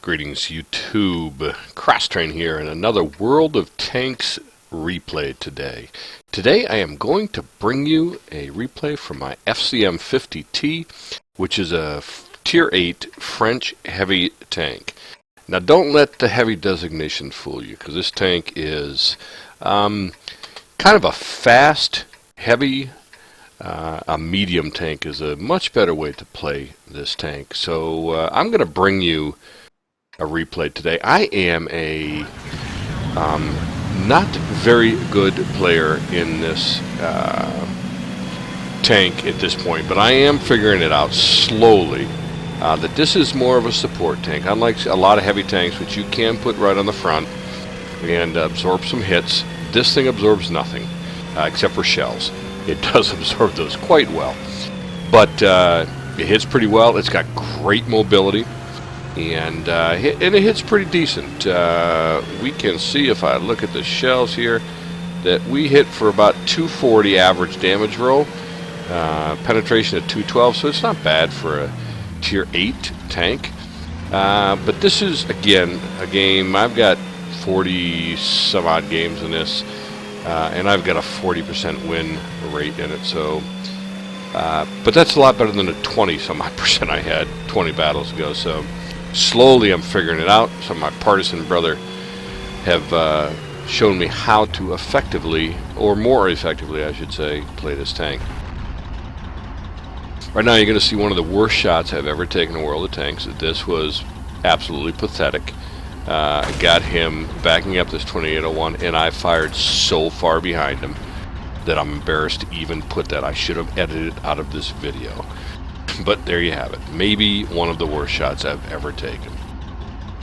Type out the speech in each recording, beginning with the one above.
Greetings YouTube, Crosstrain here, and another World of Tanks replay today. Today I am going to bring you a replay from my FCM 50T, which is a Tier 8 French heavy tank. Now don't let the heavy designation fool you, because this tank is kind of a fast, heavy, a medium tank is a much better way to play this tank. So I'm going to bring you a replay today. I am a not very good player in this tank at this point, but I am figuring it out slowly that this is more of a support tank. Unlike a lot of heavy tanks, which you can put right on the front and absorb some hits, this thing absorbs nothing except for shells. It does absorb those quite well, but it hits pretty well. It's got great mobility. And it hits pretty decent. We can see, if I look at the shells here, that we hit for about 240 average damage roll, penetration at 212, so it's not bad for a Tier 8 tank. But this is, again, a game. I've got 40 some odd games in this, and I've got a 40% win rate in it. So, but that's a lot better than the 20 some odd percent I had 20 battles ago. So slowly I'm figuring it out. Some of my partisan brother have shown me how to effectively, or more effectively I should say, play this tank. Right now you're going to see one of the worst shots I've ever taken in World of Tanks. This was absolutely pathetic. I got him backing up this 2801, and I fired so far behind him that I'm embarrassed to even put that. I should have edited it out of this video. But there you have it. Maybe one of the worst shots I've ever taken.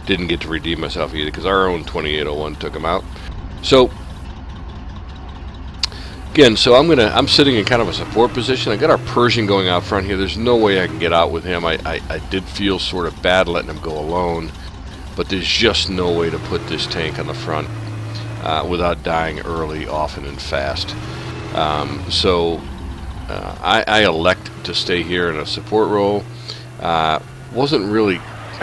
Didn't get to redeem myself either, because our own 2801 took him out. So again, so I'm sitting in kind of a support position. I got our Persian going out front here. There's no way I can get out with him. I did feel sort of bad letting him go alone, but there's just no way to put this tank on the front without dying early, often, and fast. I elect to stay here in a support role. I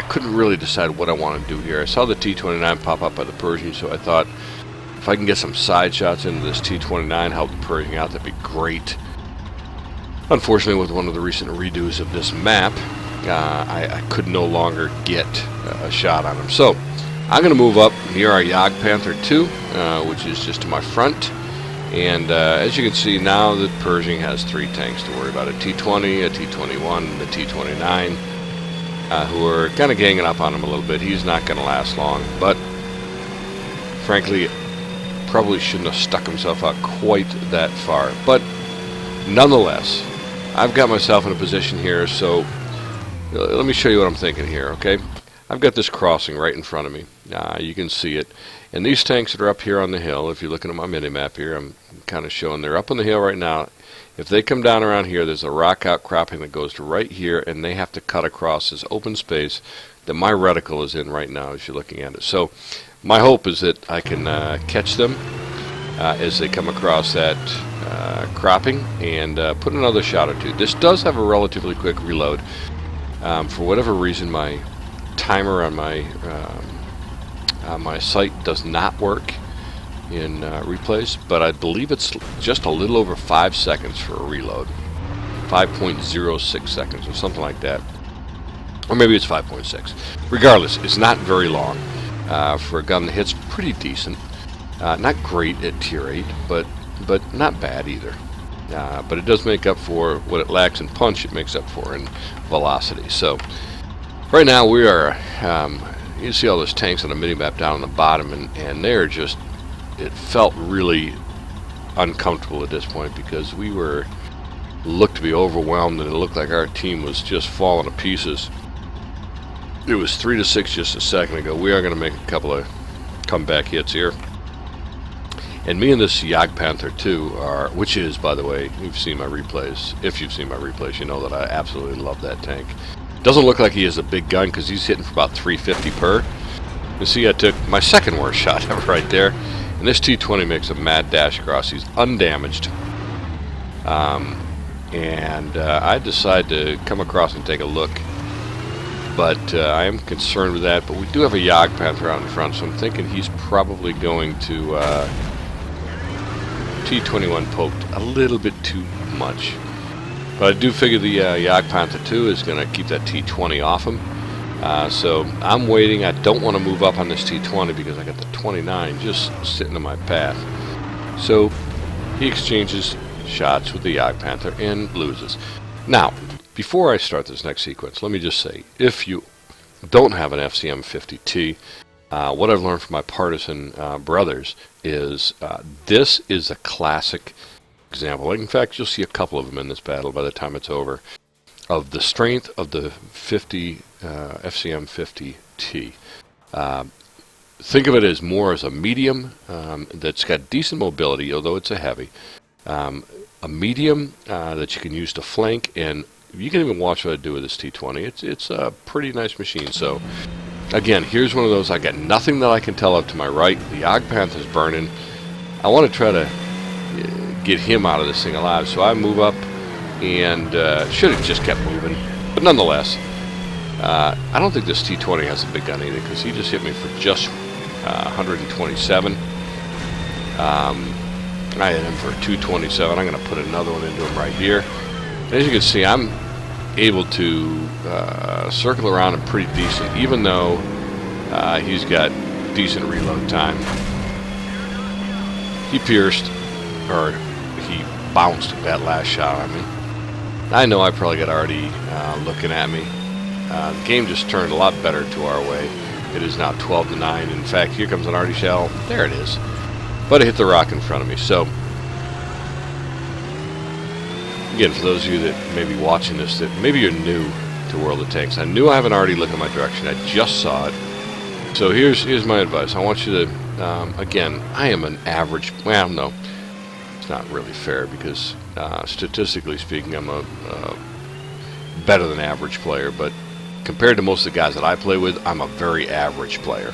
couldn't really decide what I want to do here. I saw the T-29 pop up by the Persian, so I thought if I can get some side shots into this T-29, help the Persian out, that'd be great. Unfortunately, with one of the recent redos of this map, I could no longer get a shot on him. So I'm going to move up near our Jagd Panther 2, which is just to my front. And as you can see now, the Pershing has 3 tanks to worry about: a T-20, a T-21, and a T-29, who are kind of ganging up on him a little bit. He's not going to last long, but frankly, probably shouldn't have stuck himself out quite that far. But nonetheless, I've got myself in a position here, so let me show you what I'm thinking here, okay? I've got this crossing right in front of me. You can see it. And these tanks that are up here on the hill, if you're looking at my mini-map here, I'm kind of showing they're up on the hill right now. If they come down around here, there's a rock outcropping that goes to right here, and they have to cut across this open space that my reticle is in right now as you're looking at it. So my hope is that I can catch them as they come across that cropping and put another shot or two. This does have a relatively quick reload. For whatever reason, my timer on my site does not work in replays, but I believe it's just a little over 5 seconds for a reload. 5.06 seconds or something like that. Or maybe it's 5.6. Regardless, it's not very long for a gun that hits pretty decent. Not great at Tier 8, but not bad either. But it does make up for what it lacks in punch. It makes up for in velocity. So right now we are, you see all those tanks on the mini-map down on the bottom, and they're just, it felt really uncomfortable at this point because we looked to be overwhelmed, and it looked like our team was just falling to pieces. It was 3-6 just a second ago. We are going to make a couple of comeback hits here. And me and this Jagd Panther 2 are, which is, by the way, you've seen my replays. If you've seen my replays, you know that I absolutely love that tank. Doesn't look like he has a big gun because he's hitting for about 350 per. You see, I took my second worst shot ever right there. And this T-20 makes a mad dash across. He's undamaged. And I decided to come across and take a look but I am concerned with that. But we do have a Jagdpanther out in front, so I'm thinking he's probably going to T21 poked a little bit too much. But I do figure the Jagdpanther 2 is going to keep that T20 off him. So I'm waiting. I don't want to move up on this T20 because I got the 29 just sitting in my path. So he exchanges shots with the Jagdpanther and loses. Now, before I start this next sequence, let me just say, if you don't have an FCM 50T, what I've learned from my Partisan brothers is this is a classic example. In fact, you'll see a couple of them in this battle by the time it's over, of the strength of the FCM 50T. Think of it as more as a medium that's got decent mobility, although it's a heavy. A medium that you can use to flank, and you can even watch what I do with this T20. It's a pretty nice machine. So again, here's one of those. I got nothing that I can tell up to my right. The Jagdpanther's burning. I want to try to get him out of this thing alive. So I move up and should have just kept moving. But nonetheless, I don't think this T20 has a big gun either, because he just hit me for just 127. I hit him for 227. I'm going to put another one into him right here. As you can see, I'm able to circle around him pretty decent, even though he's got decent reload time. He pierced, or he bounced that last shot on me. I know I probably got Artie looking at me. The game just turned a lot better to our way. It is now 12-9. In fact, here comes an Artie shell. There it is. But it hit the rock in front of me. So, again, for those of you that may be watching this, that maybe you're new to World of Tanks, I knew I have an Artie looking my direction. I just saw it. So here's my advice. I want you to, again, I am an average, well, no, it's not really fair, because statistically speaking, I'm a better than average player, but compared to most of the guys that I play with, I'm a very average player.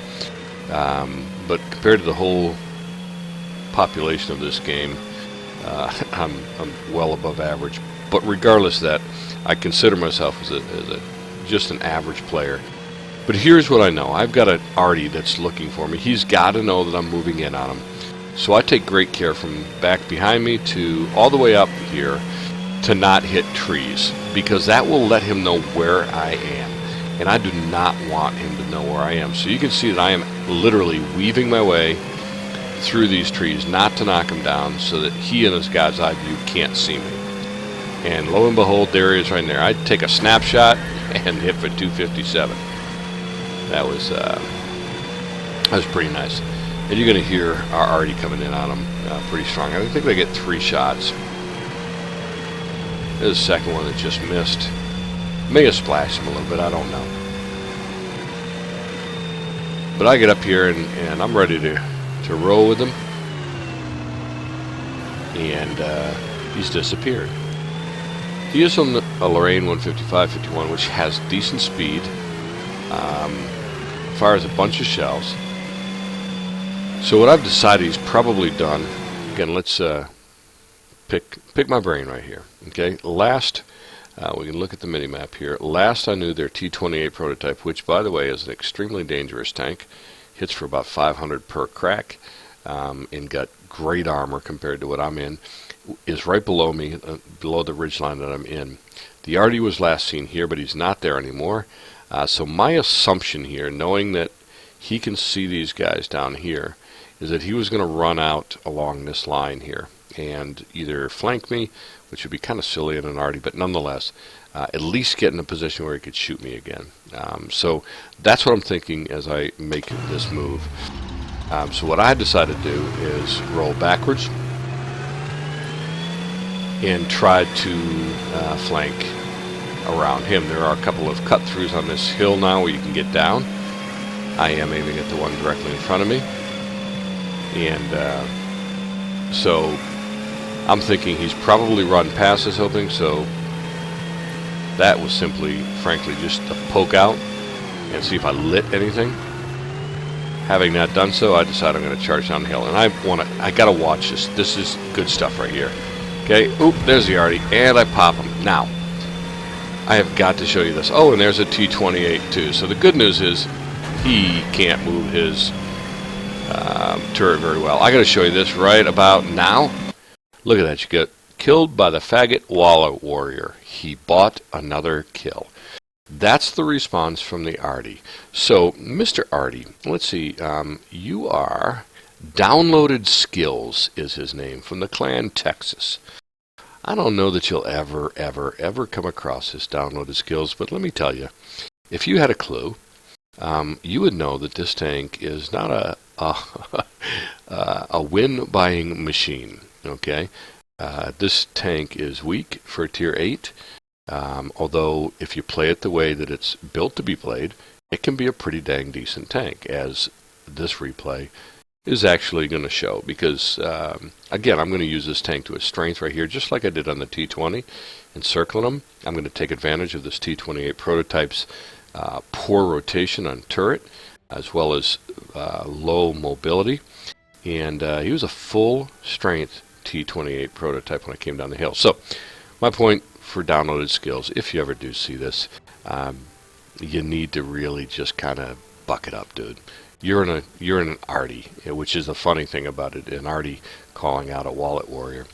But compared to the whole population of this game, I'm well above average. But regardless of that, I consider myself as just an average player. But here's what I know. I've got an Artie that's looking for me. He's got to know that I'm moving in on him. So I take great care from back behind me to all the way up here to not hit trees, because that will let him know where I am. And I do not want him to know where I am. So you can see that I am literally weaving my way through these trees, not to knock him down, so that he in his God's eye view can't see me. And lo and behold, there he is right there. I take a snapshot and hit for 257. That was pretty nice. And you're going to hear our Artie coming in on him pretty strong. I think they get 3 shots. There's a second one that just missed. May have splashed him a little bit, I don't know. But I get up here and I'm ready to roll with him. And he's disappeared. He is on a Lorraine 155-51, which has decent speed. Fires a bunch of shells. So what I've decided he's probably done, again, let's pick my brain right here. Okay, last, we can look at the mini-map here. Last I knew their T-28 prototype, which by the way is an extremely dangerous tank, hits for about 500 per crack, and got great armor compared to what I'm in, is right below me, below the ridgeline that I'm in. The Artie was last seen here, but he's not there anymore. So my assumption here, knowing that he can see these guys down here, is that he was going to run out along this line here and either flank me, which would be kind of silly in an Artie, but nonetheless, at least get in a position where he could shoot me again. So that's what I'm thinking as I make this move. So what I decided to do is roll backwards and try to flank around him. There are a couple of cut-throughs on this hill now where you can get down. I am aiming at the one directly in front of me. And so I'm thinking he's probably run past this opening, so that was simply, frankly, just a poke out and see if I lit anything. Having not done so, I decided I'm going to charge down the hill. And I got to watch this. This is good stuff right here. Okay, oop, there's the Artie, and I pop him. Now, I have got to show you this. Oh, and there's a T-28 too. So the good news is he can't move his turret very well. I got to show you this right about now. Look at that. You get killed by the faggot wallet warrior. He bought another kill. That's the response from the Artie. So, Mr. Artie, let's see. You are Downloaded Skills is his name, from the clan Texas. I don't know that you'll ever come across his Downloaded Skills, but let me tell you, if you had a clue, you would know that this tank is not a win-buying machine. Okay, this tank is weak for Tier 8. Although if you play it the way that it's built to be played, it can be a pretty dang decent tank, as this replay is actually going to show. Because, again, I'm going to use this tank to its strength right here, just like I did on the T20, encircling them. I'm going to take advantage of this T28 prototype's poor rotation on turret, as well as low mobility. And he was a full-strength T28 prototype when I came down the hill. So, my point for Downloaded Skills, if you ever do see this, you need to really just kind of buck it up, dude. You're in an Artie, which is the funny thing about it, an Artie calling out a wallet warrior.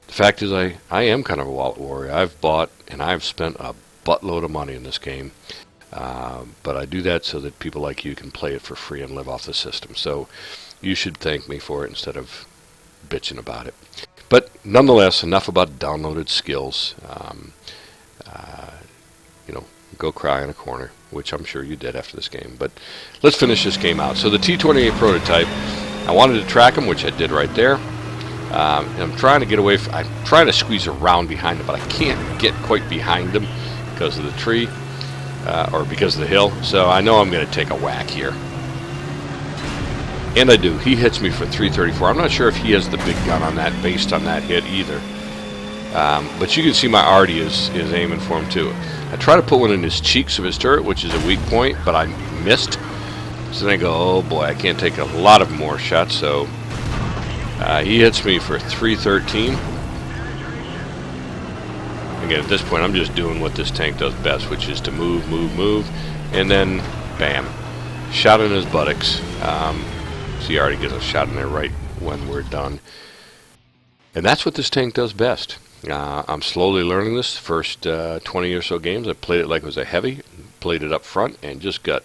The fact is, I am kind of a wallet warrior. I've bought and I've spent a buttload of money in this game, but I do that so that people like you can play it for free and live off the system. So you should thank me for it instead of bitching about it. But nonetheless, enough about Downloaded Skills. Go cry in a corner, which I'm sure you did after this game. But let's finish this game out. So the T28 prototype, I wanted to track him, which I did right there. And I'm trying to get away. I'm trying to squeeze around behind him, but I can't get quite behind him because of the tree or because of the hill. So I know I'm going to take a whack here. And I do. He hits me for 334. I'm not sure if he has the big gun on that, based on that hit either. But you can see my Artie is aiming for him too. I try to put one in his cheeks of his turret, which is a weak point, but I missed. So then I go, oh boy, I can't take a lot of more shots. So he hits me for 313. Again, at this point, I'm just doing what this tank does best, which is to move, and then bam, shot in his buttocks. See, already gets a shot in there right when we're done. And that's what this tank does best. I'm slowly learning this. First 20 or so games, I played it like it was a heavy, played it up front, and just got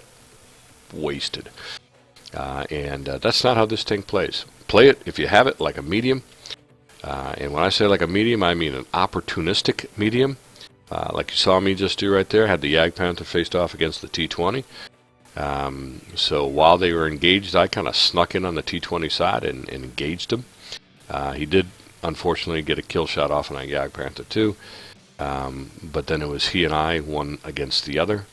wasted. That's not how this tank plays. Play it, if you have it, like a medium. And when I say like a medium, I mean an opportunistic medium. Like you saw me just do right there. Had the Jagdpanther faced off against the T20. So while they were engaged, I kind of snuck in on the T20 side and engaged him. He did, unfortunately, get a kill shot off on a Jagdpanther too. But then it was he and I, one against the other.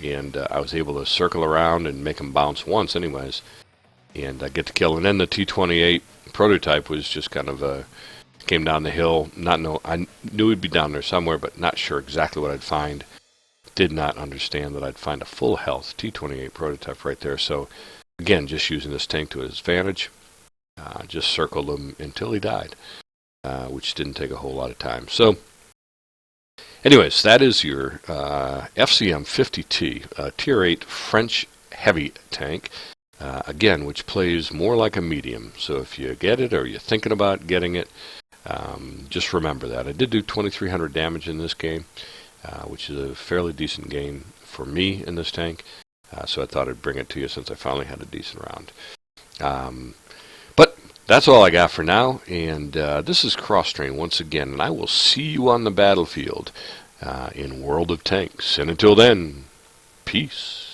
And I was able to circle around and make him bounce once anyways. And get the kill. And then the T28 prototype was just kind of came down the hill. I knew he'd be down there somewhere, but not sure exactly what I'd find. Did not understand that I'd find a full health T28 prototype right there. So again, just using this tank to his advantage, just circled him until he died, which didn't take a whole lot of time. So anyways, that is your FCM 50T, Tier 8 French heavy tank, again, which plays more like a medium. So if you get it or you're thinking about getting it, just remember that. I did do 2,300 damage in this game, which is a fairly decent gain for me in this tank. So I thought I'd bring it to you since I finally had a decent round. But that's all I got for now. And this is Crosstrain once again. And I will see you on the battlefield in World of Tanks. And until then, peace.